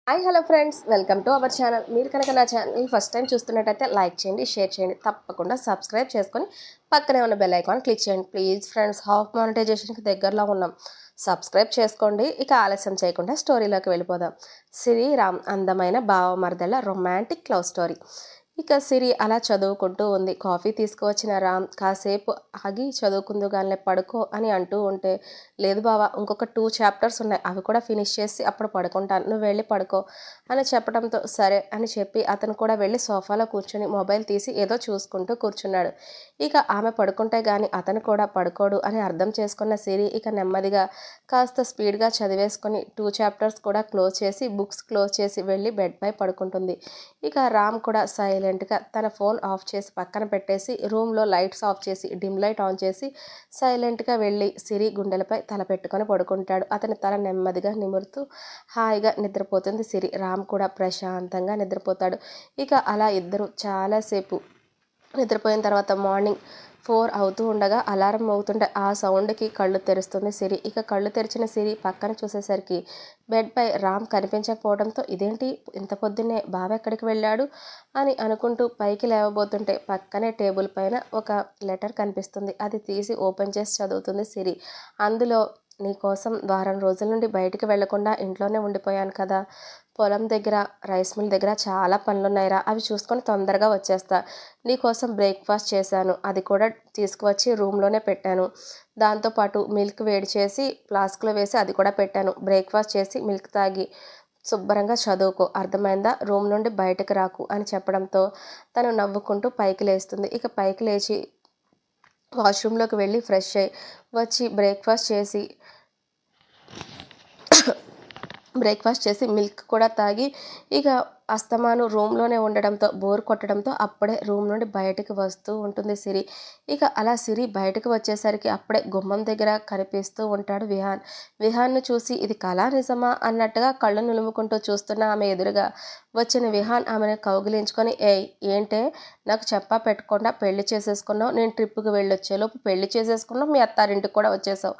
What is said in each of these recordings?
Hi hello friends, welcome to our channel. మీరు కనుక నా ఛానల్ ఫస్ట్ టైం చూస్తున్నట్టయితే లైక్ చేయండి, షేర్ చేయండి, తప్పకుండా సబ్స్క్రైబ్ చేసుకొని పక్కనే ఉన్న బెల్ ఐకాన్ క్లిక్ చేయండి ప్లీజ్. ఫ్రెండ్స్, హాఫ్ మానిటైజేషన్కి దగ్గరలో ఉన్నాం. సబ్స్క్రైబ్ చేసుకోండి. ఇక ఆలస్యం చేయకుండా స్టోరీలోకి వెళ్ళిపోదాం. శ్రీరామ్ అందమైన భావమర్దల రొమాంటిక్ లవ్ స్టోరీ. ఇక సిరి అలా చదువుకుంటూ ఉంది. కాఫీ తీసుకువచ్చిన రామ్ కాసేపు ఆగి చదువుకుందుగానే పడుకో అని అంటూ ఉంటే, లేదు బావా, ఇంకొక 2 చాప్టర్స్ ఉన్నాయి, అవి కూడా ఫినిష్ చేసి అప్పుడు పడుకుంటాను, నువ్వు వెళ్ళి పడుకో అని చెప్పడంతో సరే అని చెప్పి అతను కూడా వెళ్ళి సోఫాలో కూర్చొని మొబైల్ తీసి ఏదో చూసుకుంటూ కూర్చున్నాడు. ఇక ఆమె పడుకుంటే గాని అతను కూడా పడుకోడు అని అర్థం చేసుకున్న సిరి ఇక నెమ్మదిగా కాస్త స్పీడ్గా చదివేసుకొని 2 చాప్టర్స్ కూడా క్లోజ్ చేసి బుక్స్ క్లోజ్ చేసి వెళ్ళి బెడ్పై పడుకుంటుంది. ఇక రామ్ కూడా సైలెంట్గా తన ఫోన్ ఆఫ్ చేసి పక్కన పెట్టేసి రూమ్లో లైట్స్ ఆఫ్ చేసి డిమ్ లైట్ ఆన్ చేసి సైలెంట్గా వెళ్ళి సిరి గుండెలపై తల పెట్టుకొని పడుకుంటాడు. అతని తల నెమ్మదిగా నిమురుతూ హాయిగా నిద్రపోతుంది సిరి. రామ్ కూడా ప్రశాంతంగా నిద్రపోతాడు. ఇక అలా ఇద్దరు చాలాసేపు నిద్రపోయిన తర్వాత మార్నింగ్ 4 అవుతూ ఉండగా అలారం మోగుతుంటే ఆ సౌండ్కి కళ్ళు తెరుస్తుంది సిరి. ఇక కళ్ళు తెరిచిన సిరి పక్కన చూసేసరికి బెడ్పై రామ్ కనిపించకపోవడంతో ఇదేంటి ఇంత పొద్దున్నే బావ ఎక్కడికి వెళ్ళాడు అని అనుకుంటూ పైకి లేవబోతుంటే పక్కనే టేబుల్ పైన ఒక లెటర్ కనిపిస్తుంది. అది తీసి ఓపెన్ చేసి చదువుతుంది సిరి. అందులో, నీకోసం వారం రోజుల నుండి బయటికి వెళ్లకుండా ఇంట్లోనే ఉండిపోయాను కదా, పొలం దగ్గర రైస్ మిల్ దగ్గర చాలా పనులున్నాయిరా, అవి చూసుకొని తొందరగా వచ్చేస్తా. నీకోసం బ్రేక్ఫాస్ట్ చేశాను, అది కూడా తీసుకువచ్చి రూమ్లోనే పెట్టాను. దాంతోపాటు మిల్క్ వేడి చేసి ఫ్లాస్క్లో వేసి అది కూడా పెట్టాను. బ్రేక్ఫాస్ట్ చేసి మిల్క్ తాగి శుభ్రంగా చదువుకో, అర్థమైందా, రూమ్ నుండి బయటకు రాకు అని చెప్పడంతో తను నవ్వుకుంటూ పైకి లేస్తుంది. ఇక పైకి లేచి వాష్రూమ్లోకి వెళ్ళి ఫ్రెష్ అయ్యి వచ్చి బ్రేక్ఫాస్ట్ చేసి మిల్క్ కూడా తాగి ఇక అస్తమాను రూమ్లోనే ఉండడంతో బోర్ కొట్టడంతో అప్పుడే రూమ్ నుండి బయటకు వస్తూ ఉంటుంది సిరి. ఇక అలా సిరి బయటకు వచ్చేసరికి అప్పుడే గుమ్మం దగ్గర కనిపిస్తూ ఉంటాడు విహాన్. విహాన్ను చూసి ఇది కళా నిజమా అన్నట్టుగా కళ్ళు నులుముకుంటూ చూస్తున్న ఆమె ఎదురుగా వచ్చిన విహాన్ ఆమెను కౌగిలించుకొని, ఏయ్ ఏంటే, నాకు చెప్పా పెట్టకుండా పెళ్లి చేసేసుకున్నావు, నేను ట్రిప్కి వెళ్ళొచ్చేలోపు పెళ్లి చేసేసుకున్నావు, మీ అత్తారింటికి కూడా వచ్చేసావు.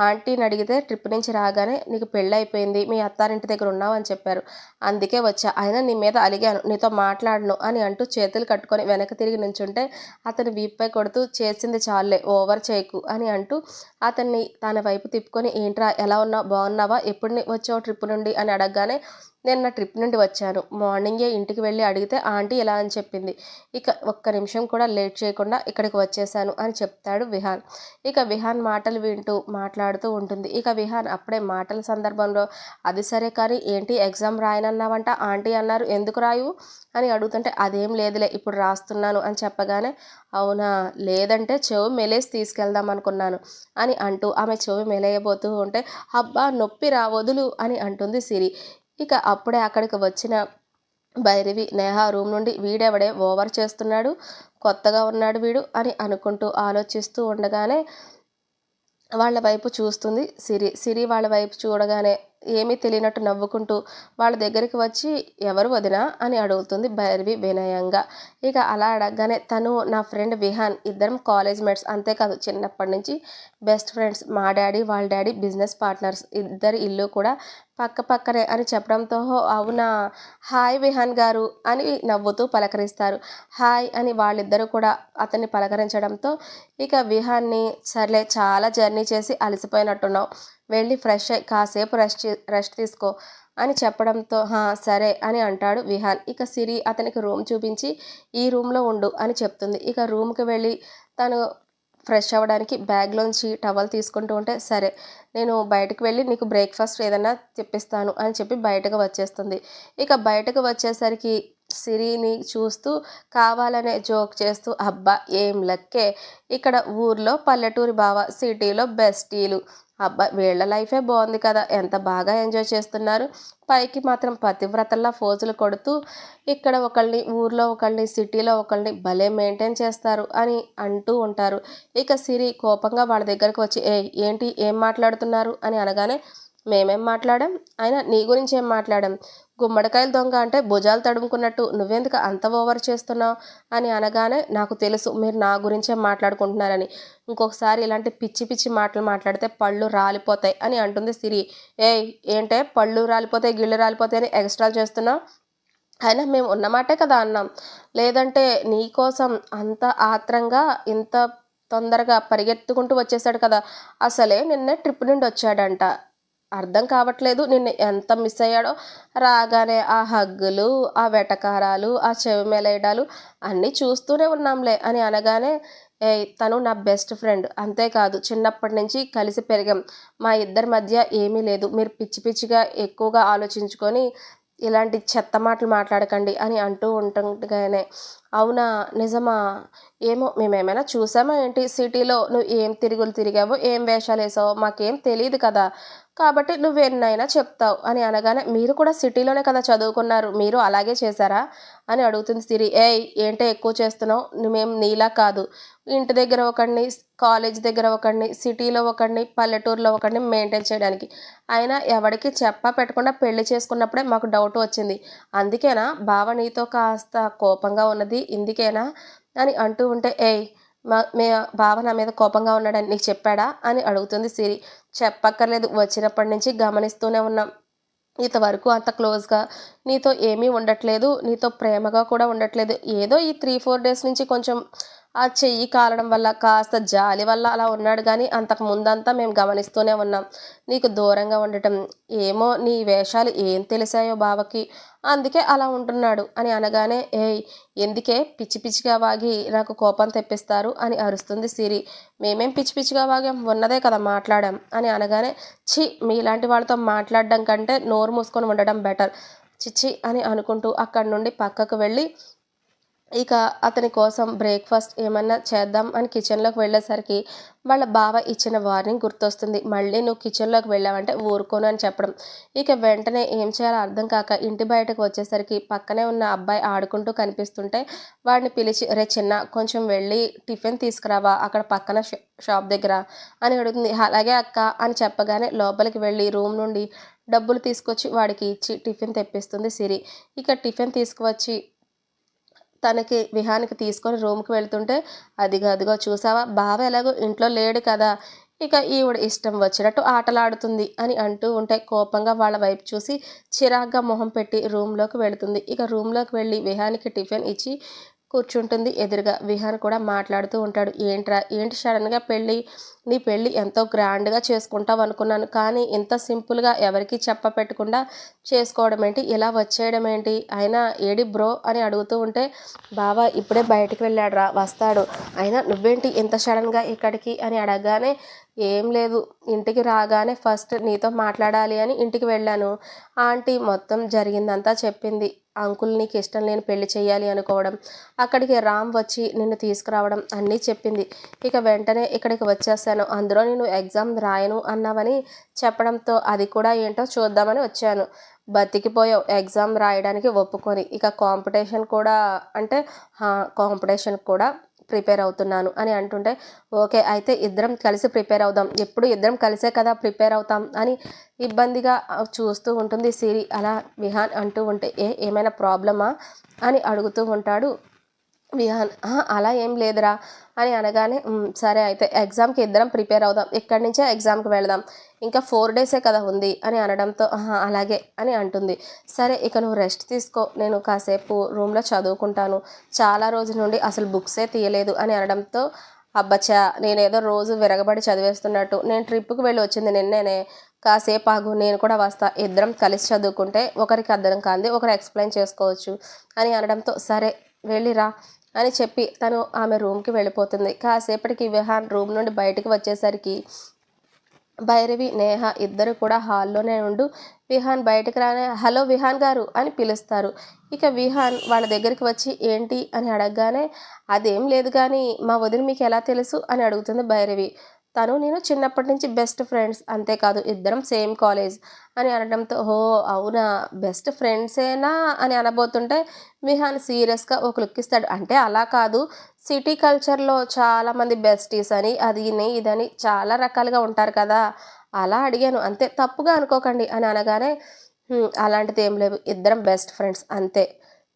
ఆంటీని అడిగితే ట్రిప్ నుంచి రాగానే నీకు పెళ్ళి అయిపోయింది, మీ అత్తారింటి దగ్గర ఉన్నావు అని చెప్పారు, అందుకే వచ్చా, అయినా నీ మీద అలిగాను, నీతో మాట్లాడను అని అంటూ చేతులు కట్టుకొని వెనక్కి తిరిగి నుంచుంటే అతను వీపుపై కొడుతూ, చేసింది చాలులే, ఓవర్ చేయకు అని అంటూ అతన్ని తన వైపు తిప్పుకొని, ఏంట్రా ఎలా ఉన్నావు, బాగున్నావా, ఎప్పుడు వచ్చావు ట్రిప్ నుండి అని అడగగానే, నేను నా ట్రిప్ నుండి వచ్చాను, మార్నింగే ఇంటికి వెళ్ళి అడిగితే ఆంటీ ఇలా అని చెప్పింది, ఇక ఒక్క నిమిషం కూడా లేట్ చేయకుండా ఇక్కడికి వచ్చేసాను అని చెప్తాడు విహాన్. ఇక విహాన్ మాటలు వింటూ మాట్లాడుతూ ఉంటుంది. ఇక విహాన్ అప్పుడే మాటల సందర్భంలో, అది సరే కానీ ఏంటి ఎగ్జామ్ రాయనన్నావంట, ఆంటీ అన్నారు, ఎందుకు రాయు అని అడుగుతుంటే, అదేం లేదులే ఇప్పుడు రాస్తున్నాను అని చెప్పగానే, అవునా, లేదంటే చెవి మెలేసి తీసుకెళ్దాం అనుకున్నాను అని అంటూ ఆమె చెవి మెలేయబోతూ ఉంటే, అబ్బా నొప్పిరా వదులు అని అంటుంది సిరి. ఇక అప్పుడే అక్కడికి వచ్చిన భైరవి నేహ రూమ్ నుండి, వీడెవడే ఓవర్ చేస్తున్నాడు, కొత్తగా ఉన్నాడు వీడు అని అనుకుంటూ ఆలోచిస్తూ ఉండగానే వాళ్ళ వైపు చూస్తుంది సిరి. సిరి వాళ్ళ వైపు చూడగానే ఏమీ తెలియనట్టు నవ్వుకుంటూ వాళ్ళ దగ్గరికి వచ్చి, ఎవరు వదినా అని అడుగుతుంది భైరవి వినయంగా. ఇక అలా అడగగానే, తను నా ఫ్రెండ్ విహాన్, ఇద్దరం కాలేజ్ మేట్స్, అంతేకాదు చిన్నప్పటి నుంచి బెస్ట్ ఫ్రెండ్స్, మా డాడీ వాళ్ళ డాడీ బిజినెస్ పార్ట్నర్స్, ఇద్దరి ఇల్లు కూడా పక్క పక్కనే అని చెప్పడంతో, అవునా, హాయ్ విహాన్ గారు అని నవ్వుతూ పలకరిస్తారు. హాయ్ అని వాళ్ళిద్దరూ కూడా అతన్ని పలకరించడంతో ఇక విహాన్ని, సర్లే చాలా జర్నీ చేసి అలసిపోయినట్టున్నావు, వెళ్ళి ఫ్రెష్ అయ్యి కాసేపు రెస్ట్ తీసుకో అని చెప్పడంతో, సరే అని అంటాడు విహాన్. ఇక సిరి అతనికి రూమ్ చూపించి, ఈ రూమ్లో ఉండు అని చెప్తుంది. ఇక రూమ్కి వెళ్ళి తను ఫ్రెష్ అవ్వడానికి బ్యాగ్లోంచి టవల్ తీసుకుంటూ ఉంటే, సరే నేను బయటకు వెళ్ళి నీకు బ్రేక్ఫాస్ట్ ఏదైనా తెప్పిస్తాను అని చెప్పి బయటకు వచ్చేస్తుంది. ఇక బయటకు వచ్చేసరికి సిరిని చూస్తూ కావాలనే జోక్ చేస్తూ, అబ్బా ఏం లక్కే, ఇక్కడ ఊర్లో పల్లెటూరి బావ, సిటీలో బెస్టీలు, అబ్బా వీళ్ళ లైఫే బాగుంది కదా, ఎంత బాగా ఎంజాయ్ చేస్తున్నారు, పైకి మాత్రం పతివ్రతల్లా ఫోజులు కొడుతూ ఇక్కడ ఒకళ్ళని, ఊర్లో ఒకళ్ళని, సిటీలో ఒకళ్ళని భలే మెయింటైన్ చేస్తారు అని అంటూ ఉంటారు. ఇక సిరి కోపంగా వాళ్ళ దగ్గరకు వచ్చి, ఏంటి ఏం మాట్లాడుతున్నారు అని అనగానే, మేమేం మాట్లాడాం? అయినా నీ గురించి ఏం మాట్లాడాం? గుమ్మడికాయల దొంగ అంటే భుజాలు తడుముకున్నట్టు నువ్వెందుకు అంత ఓవర్ చేస్తున్నావు అని అనగానే నాకు తెలుసు మీరు నా గురించే మాట్లాడుకుంటున్నారని. ఇంకొకసారి ఇలాంటి పిచ్చి పిచ్చి మాటలు మాట్లాడితే పళ్ళు రాలిపోతాయి అని అంటుంది సిరి. ఏయ్ ఏంటే పళ్ళు రాలిపోతాయి గిళ్ళు రాలిపోతాయి అని ఎక్స్ట్రా చేస్తున్నావు? అయినా మేము ఉన్నమాటే కదా అన్నాం. లేదంటే నీకోసం అంత ఆత్రంగా ఇంత తొందరగా పరిగెత్తుకుంటూ వచ్చేసాడు కదా! అసలే నిన్నే ట్రిప్ నుండి వచ్చాడంట. అర్థం కావట్లేదు నిన్ను ఎంత మిస్ అయ్యాడో. రాగానే ఆ హగ్గులు, ఆ వెటకారాలు, ఆ చెవి మెలేయడాలు అన్నీ చూస్తూనే ఉన్నాంలే అని అనగానే, ఏయ్! తను నా బెస్ట్ ఫ్రెండ్. అంతేకాదు చిన్నప్పటి నుంచి కలిసి పెరిగాం. మా ఇద్దరి మధ్య ఏమీ లేదు. మీరు పిచ్చి పిచ్చిగా ఎక్కువగా ఆలోచించుకొని ఇలాంటి చెత్త మాటలు మాట్లాడకండి అని అంటూ ఉంటుండగానే, అవునా? నిజమా? ఏమో మేమేమైనా చూసామా ఏంటి సిటీలో? నువ్వు ఏం తిరుగులు తిరిగావో, ఏం వేషాలేసావో మాకేం తెలీదు కదా! కాబట్టి నువ్వెన్నైనా చెప్తావు అని అనగానే, మీరు కూడా సిటీలోనే కదా చదువుకున్నారు. మీరు అలాగే చేశారా? అని అడుగుతుంది సిరి. ఏయ్! ఏంటే ఎక్కువ చేస్తున్నావు? మేము నీలా కాదు. ఇంటి దగ్గర ఒకడిని, కాలేజ్ దగ్గర ఒకడిని, సిటీలో ఒకడిని, పల్లెటూరులో ఒకడిని మెయింటైన్ చేయడానికి. అయినా ఎవడికి చెప్పా పెట్టకుండా పెళ్లి చేసుకున్నప్పుడే మాకు డౌట్ వచ్చింది. అందుకేనా బావ నీతో కాస్త కోపంగా ఉన్నది? ఇందుకేనా? అని అంటూ ఉంటే, ఏయ్! మీ బావ నా మీద కోపంగా ఉన్నాడని నీకు చెప్పాడా? అని అడుగుతుంది సిరి. చెప్పక్కర్లేదు. వచ్చినప్పటి నుంచి గమనిస్తూనే ఉన్నాం. ఇంతవరకు అంత క్లోజ్‌గా నీతో ఏమీ ఉండట్లేదు. నీతో ప్రేమగా కూడా ఉండట్లేదు. ఏదో ఈ 3, 4 డేస్ నుంచి కొంచెం ఆ చెయ్యి కాలడం వల్ల, కాస్త జాలి వల్ల అలా ఉన్నాడు గానీ, అంతకు ముందంతా మేము గమనిస్తూనే ఉన్నాం. నీకు దూరంగా ఉండటం. ఏమో నీ వేషాలు ఏం తెలిసాయో బావకి. అందుకే అలా ఉంటున్నాడు అని అనగానే, ఏయ్! ఎందుకే పిచ్చి పిచ్చిగా వాగి నాకు కోపం తెప్పిస్తారు అని అరుస్తుంది సిరి. మేమేం పిచ్చి పిచ్చిగా వాగాం? ఉన్నదే కదా మాట్లాడాం అని అనగానే, ఛీ! మీలాంటి వాళ్ళతో మాట్లాడడం కంటే నోరు మూసుకొని ఉండడం బెటర్. ఛీ! అని అనుకుంటూ అక్కడి నుండి పక్కకు వెళ్ళి ఇక అతని కోసం బ్రేక్‌ఫాస్ట్ ఏమన్నా చేద్దాం అని కిచెన్‌లోకి వెళ్ళేసరికి వాళ్ళ బావ ఇచ్చిన వార్నింగ్ గుర్తొస్తుంది. మళ్ళీ నువ్వు కిచెన్‌లోకి వెళ్ళావంటే ఊరుకోను అని చెప్పడం. ఇక వెంటనే ఏం చేయాలో అర్థం కాక ఇంటి బయటకు వచ్చేసరికి పక్కనే ఉన్న అబ్బాయి ఆడుకుంటూ కనిపిస్తుంటే వాడిని పిలిచి, "అరేయ్ చిన్న కొంచెం వెళ్ళి టిఫిన్ తీసుకురావా అక్కడ పక్కన షాప్ దగ్గర" అని అడుగుతుంది. "అలాగే అక్క" అని చెప్పగానే లోపలికి వెళ్ళి రూమ్ నుండి డబ్బులు తీసుకొచ్చి వాడికి ఇచ్చి టిఫిన్ తెప్పిస్తుంది సిరి. ఇక టిఫిన్ తీసుకువచ్చి విహాన్‌కి తీసుకొని రూమ్‌కి వెళ్తుంటే, "అదిగో అదిగో చూసావా బావ ఎలాగో ఇంట్లో లేడు కదా! ఇక ఈవిడ ఇష్టం వచ్చినట్టు ఆటలాడుతుంది" అని అంటూ ఉంటే కోపంగా వాళ్ళ వైపు చూసి చిరాగ్గా మొహం పెట్టి రూమ్‌లోకి వెళుతుంది. ఇక రూమ్‌లోకి వెళ్ళి విహాన్‌కి టిఫిన్ ఇచ్చి కూర్చుంటుంది ఎదురుగా. విహాన్ కూడా మాట్లాడుతూ ఉంటాడు. "ఏంట్రా? ఏంటి సడెన్‌గా పెళ్లి? నీ పెళ్లి ఎంతో గ్రాండ్‌గా చేసుకుంటావనుకున్నాను. కానీ ఇంత సింపుల్‌గా ఎవరికీ చెప్పపెట్టకుండా చేసుకోవడం ఏంటి? ఇలా వచ్చేయడం ఏంటి? అయినా ఏడి బ్రో" అని అడుగుతూ ఉంటే, "బావ ఇప్పుడే బయటికి వెళ్ళాడురా వస్తాడు. అయినా నువ్వేంటి ఇంత సడెన్‌గా ఇక్కడికి" అని అడగగానే, "ఏం లేదు. ఇంటికి రాగానే ఫస్ట్ నీతో మాట్లాడాలి అని ఇంటికి వెళ్ళాను. ఆంటీ మొత్తం జరిగిందంతా చెప్పింది. అంకుల్ నీకు ఇష్టం లేని పెళ్లి చేయాలి అనుకోవడం, అక్కడికి రామ్ వచ్చి నిన్ను తీసుకురావడం అన్నీ చెప్పింది. ఇక వెంటనే ఇక్కడికి వచ్చేసాను. అందులో నేను ఎగ్జామ్ రాయను అన్నావని చెప్పడంతో అది కూడా ఏంటో చూద్దామని వచ్చాను. బతికిపోయావు ఎగ్జామ్ రాయడానికి ఒప్పుకొని. ఇక కాంపిటీషన్ కూడా అంటే కాంపిటీషన్‌కి కూడా ప్రిపేర్ అవుతున్నాను" అని అంటుంటే, "ఓకే. అయితే ఇద్దరం కలిసి ప్రిపేర్ అవుదాం. ఎప్పుడు ఇద్దరం కలిసే కదా ప్రిపేర్ అవుతాం" అని ఇబ్బందిగా చూస్తూ ఉంటుంది సిరి. అలా విహాన్ అంటూ ఉంటే, ఏమైనా ప్రాబ్లమా? అని అడుగుతూ ఉంటాడు విహాన్. "అహా! అలా ఏం లేదురా" అని అనగానే, సరే అయితే ఎగ్జామ్‌కి ఇద్దరం ప్రిపేర్ అవుదాం. ఇక్కడి నుంచే ఎగ్జామ్‌కి వెళదాం. ఇంకా 4 డేసే కదా ఉంది" అని అనడంతో, "ఆహా! అలాగే" అని అంటుంది. "సరే ఇక నువ్వు రెస్ట్ తీసుకో. నేను కాసేపు రూమ్‌లో చదువుకుంటాను. చాలా రోజుల నుండి అసలు బుక్సే తీయలేదు" అని అనడంతో, "అబ్బచ్చా! నేనేదో రోజు విరగబడి చదివేస్తున్నట్టు. నేను ట్రిప్‌కి వెళ్ళి వచ్చింది నిన్నేనే. కాసేపు ఆగు నేను కూడా వస్తా. ఇద్దరం కలిసి చదువుకుంటే ఒకరికి అర్థం కానిది ఒకరు ఎక్స్‌ప్లెయిన్ చేసుకోవచ్చు" అని అనడంతో, "సరే వెళ్ళి రా" అని చెప్పి తను ఆమె రూమ్‌కి వెళ్ళిపోతుంది. కాసేపటికి విహాన్ రూమ్ నుండి బయటికి వచ్చేసరికి భైరవి, నేహ ఇద్దరు కూడా హాల్లోనే ఉంటూ విహాన్ బయటకు రాగానే, "హలో విహాన్ గారు" అని పిలుస్తారు. ఇక విహాన్ వాళ్ళ దగ్గరికి వచ్చి ఏంటి అని అడగగానే, "అదేం లేదు గానీ మా వదిన మీకు ఎలా తెలుసు" అని అడుగుతుంది భైరవి. "తను నేను చిన్నప్పటి నుంచి బెస్ట్ ఫ్రెండ్స్. అంతేకాదు ఇద్దరం సేమ్ కాలేజ్" అని అనడంతో, "ఓహ్! అవునా? బెస్ట్ ఫ్రెండ్సేనా" అని అనబోతుంటే విహాన్ సీరియస్‌గా ఒక లుక్ ఇస్తాడు. "అంటే అలా కాదు. సిటీ కల్చర్‌లో చాలామంది బెస్టీస్ అని, అదిని, ఇదని చాలా రకాలుగా ఉంటారు కదా! అలా అడిగాను అంతే, తప్పుగా అనుకోకండి అని అనగానే, అలాంటిది ఏం లేవు, ఇద్దరం బెస్ట్ ఫ్రెండ్స్ అంతే,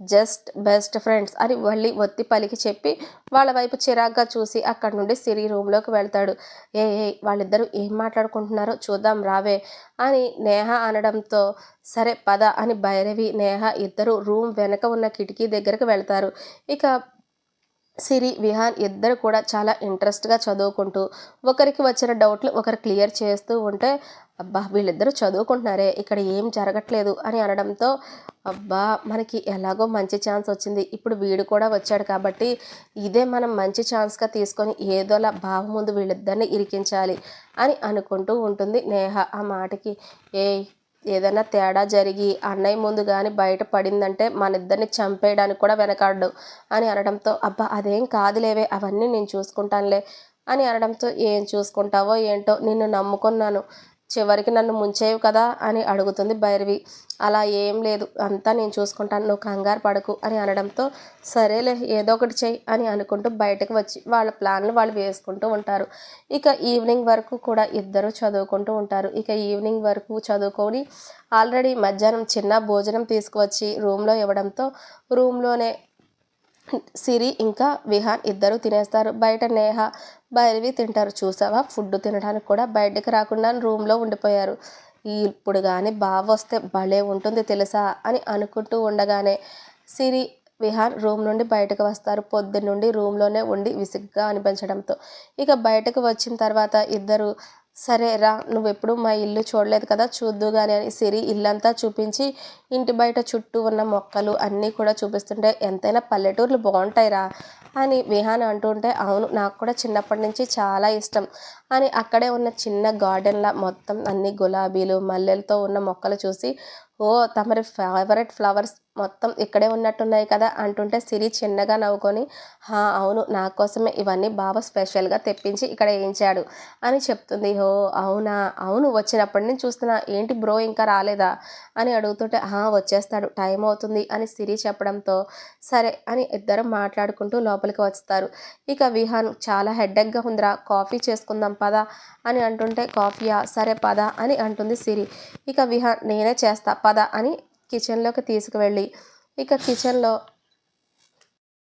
జస్ట్ బెస్ట్ ఫ్రెండ్స్ అని మళ్ళీ ఒత్తి పలికి చెప్పి వాళ్ళ వైపు చిరాగ్గా చూసి అక్కడి నుండి సిరి రూమ్లోకి వెళ్తాడు. ఏ ఏ వాళ్ళిద్దరూ ఏం మాట్లాడుకుంటున్నారో చూద్దాం రావే అని నేహ అనడంతో, సరే పద అని భైరవి నేహ ఇద్దరు రూమ్ వెనక ఉన్న కిటికీ దగ్గరకు వెళ్తారు. ఇక సిరి, విహాన్ ఇద్దరు కూడా చాలా ఇంట్రెస్ట్‌గా చదువుకుంటూ, ఒకరికి వచ్చిన డౌట్లు ఒకరు క్లియర్ చేస్తూ ఉంటే, అబ్బా! వీళ్ళిద్దరూ చదువుకుంటున్నారే, ఇక్కడ ఏం జరగట్లేదు అని అనడంతో, అబ్బా! మనకి ఎలాగో మంచి ఛాన్స్ వచ్చింది. ఇప్పుడు వీడు కూడా వచ్చాడు కాబట్టి, ఇదే మనం మంచి ఛాన్స్‌గా తీసుకొని ఏదోలా బావ ముందు వీళ్ళిద్దరిని ఇరికించాలి అని అనుకుంటూ ఉంటుంది నేహ. ఆ మాటకి, ఏయ్! ఏదైనా తేడా జరిగి అన్నయ్య ముందు కానీ బయట పడిందంటే మనిద్దరిని చంపేయడానికి కూడా వెనకాడడు అని అనడంతో, అబ్బా అదేం కాదులేవే, అవన్నీ నేను చూసుకుంటానులే అని అనడంతో, ఏం చూసుకుంటావో ఏంటో, నిన్ను నమ్ముకున్నాను, చివరికి నన్ను ముంచేవు కదా అని అడుగుతుంది భైరవి. అలా ఏం లేదు, అంతా నేను చూసుకుంటాను, నువ్వు కంగారు పడకు అని అనడంతో, సరేలే ఏదో ఒకటి చెయ్యి అని అనుకుంటూ బయటకు వచ్చి వాళ్ళ ప్లాన్లు వాళ్ళు వేసుకుంటూ ఉంటారు. ఇక ఈవినింగ్ వరకు కూడా ఇద్దరు చదువుకుంటూ ఉంటారు. ఇక ఈవినింగ్ వరకు చదువుకొని ఆల్రెడీ మధ్యాహ్నం చిన్న భోజనం తీసుకువచ్చి రూమ్లో ఇవ్వడంతో, రూమ్లోనే సిరి ఇంకా విహాన్ ఇద్దరు తినేస్తారు. బయట నేహ, భైరవి తింటారు. చూసావా, ఫుడ్ తినడానికి కూడా బయటకు రాకుండా రూమ్లో ఉండిపోయారు. ఇప్పుడు కానీ బావ వస్తే భలే ఉంటుంది తెలుసా అని అనుకుంటూ ఉండగానే సిరి, విహాన్ రూమ్ నుండి బయటకు వస్తారు. పొద్దున్నుండి రూమ్లోనే ఉండి విసుగ్గా అనిపించడంతో ఇక బయటకు వచ్చిన తర్వాత ఇద్దరు, సరే రా, నువ్వెప్పుడు మా ఇల్లు చూడలేదు కదా, చూద్దువు గాని అని సిరి ఇల్లంతా చూపించి ఇంటి బయట చుట్టూ ఉన్న మొక్కలు అన్నీ కూడా చూపిస్తుంటే, ఎంతైనా పల్లెటూర్లు బాగుంటాయిరా అని విహాన్ అంటుంటే, అవును నాకు కూడా చిన్నప్పటి నుంచి చాలా ఇష్టం అని అక్కడే ఉన్న చిన్న గార్డెన్లా మొత్తం అన్ని గులాబీలు మల్లెలతో ఉన్న మొక్కలు చూసి, ఓ తమరి ఫేవరెట్ ఫ్లవర్స్ మొత్తం ఇక్కడే ఉన్నట్టున్నాయి కదా అంటుంటే, సిరి చిన్నగా నవ్వుకొని, హా అవును, నా కోసమే ఇవన్నీ బావ స్పెషల్గా తెప్పించి ఇక్కడ వేయించాడు అని చెప్తుంది. ఓ అవునా, అవును వచ్చినప్పటి నుంచి చూస్తున్నా, ఏంటి బ్రో ఇంకా రాలేదా అని అడుగుతుంటే, వచ్చేస్తాడు, టైం అవుతుంది అని సిరి చెప్పడంతో, సరే అని ఇద్దరం మాట్లాడుకుంటూ లోపలికి వస్తారు. ఇక విహాన్, చాలా హెడ్డెక్గా ఉందిరా, కాఫీ చేసుకుందాం పదా అని అంటుంటే, కాఫీయా, సరే పద అని అంటుంది సిరి. ఇక విహాన్, నేనే చేస్తా పద అని కిచెన్లోకి తీసుకువెళ్ళి ఇక కిచెన్లో